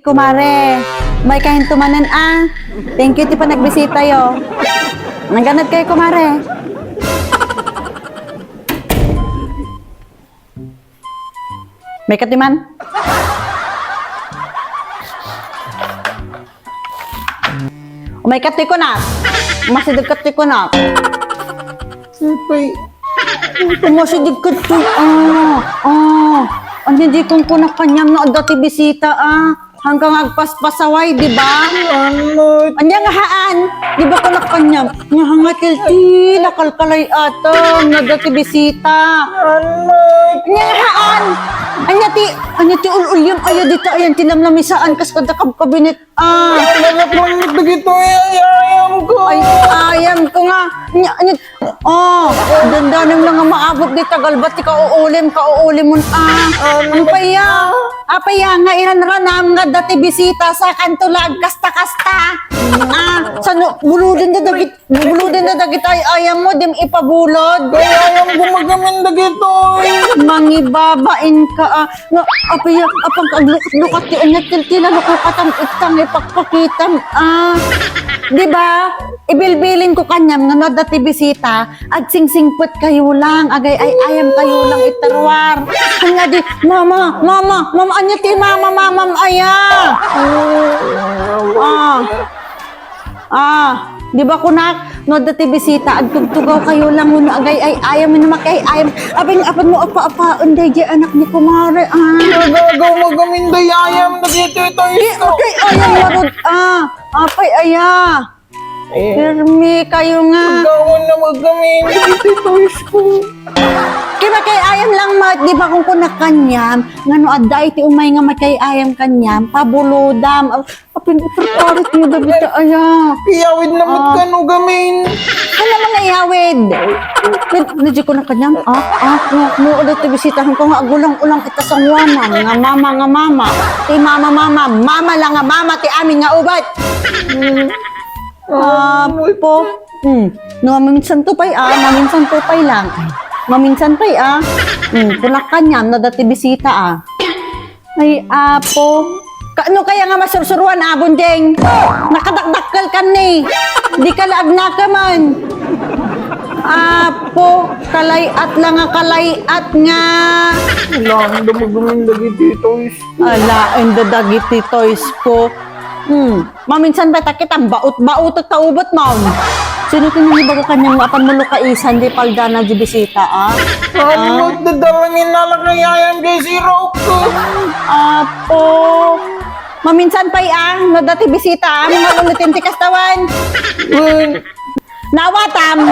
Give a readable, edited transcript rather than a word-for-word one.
kumare. May kain tumanan Thank you ti pa nagbisita yo. Nangganad kay kumare. May katiman? May katikonak. Masidag katikonak. Sipay. Masidag katikonak. Ano di kong kunak kanyam na dati bisita hanggang agpaspasaway, di ba? Anya nga haan, di ba kunak kanyam? Nga hangatil ti, nakalkalay atang na dati bisita. Anya nga haan, anya ti ul-ulyam ayo dito ayan tinamlamisaan kas kada kabinet. Lalat mo dito ayam ko. Ay, ayam ko nga. Dandanim lang nga maabot di tagal ba't ka uulim mo ang paya. Apaya nga iranranam nga dati bisita sa kantulag kasta-kasta. Buludin na dagit ay ayam mo dim ipabulod. Kaya ayam gumagamin dagito. Mangibabain ka nga apaya apang aglukat-lukat ti anya tila lukukatan itang ipagpakitam di ba? Ibilbilin ko kanyam nga dati bisita at singsingput kayo lang agay ay ayam kayo lang itarwar. Kanya di mama anya ti mama aya. Di ba kunak no dati bisita ag tugtugaw kayo lang no agay ay ayam no makay ayam apang mo apa unday di anak ni kumare Nagagaw magaminday ayam dagito ito isko. Okay ayam marud apay aya. Pirmi kayo nga. Gawan na magaminday dito isko. Kaya kay ayam lang di ba kung kunak kanyam ngano adda iti umay nga makay ayam kanyam pabulodam apin ipaparit mo dagiti aya. Iyawid na magkano gamin. Ano mga iyawid? Nadyo ko na kanyam no ulit bisitahan ko nga agulang-ulang itasangwanan nga mama ti mama lang nga mama ti amin nga ubat. Po. No, maminsan tupay lang. Maminsan pay kunak kanyam na dati bisita Ay, apo. Ano kaya nga masursuruan bundeng? Nakadakdakkel ka ni. Di ka laag na ka man. Apo, kalayat lang nga kalayat nga. Wala ang damagaminday dito isko. Ala, ang dadagiti toys ko. Maminsan ba takit ang baut at taubot mo? Sino kiniliba ka kanyang apan mo lukaisan di pagdana di bisita Ano magdadalangin na lang kay ayam kay sirok ko. Apo. Maminsan pa'y no dati bisita mga lulutin ti kastawan. Nawatam.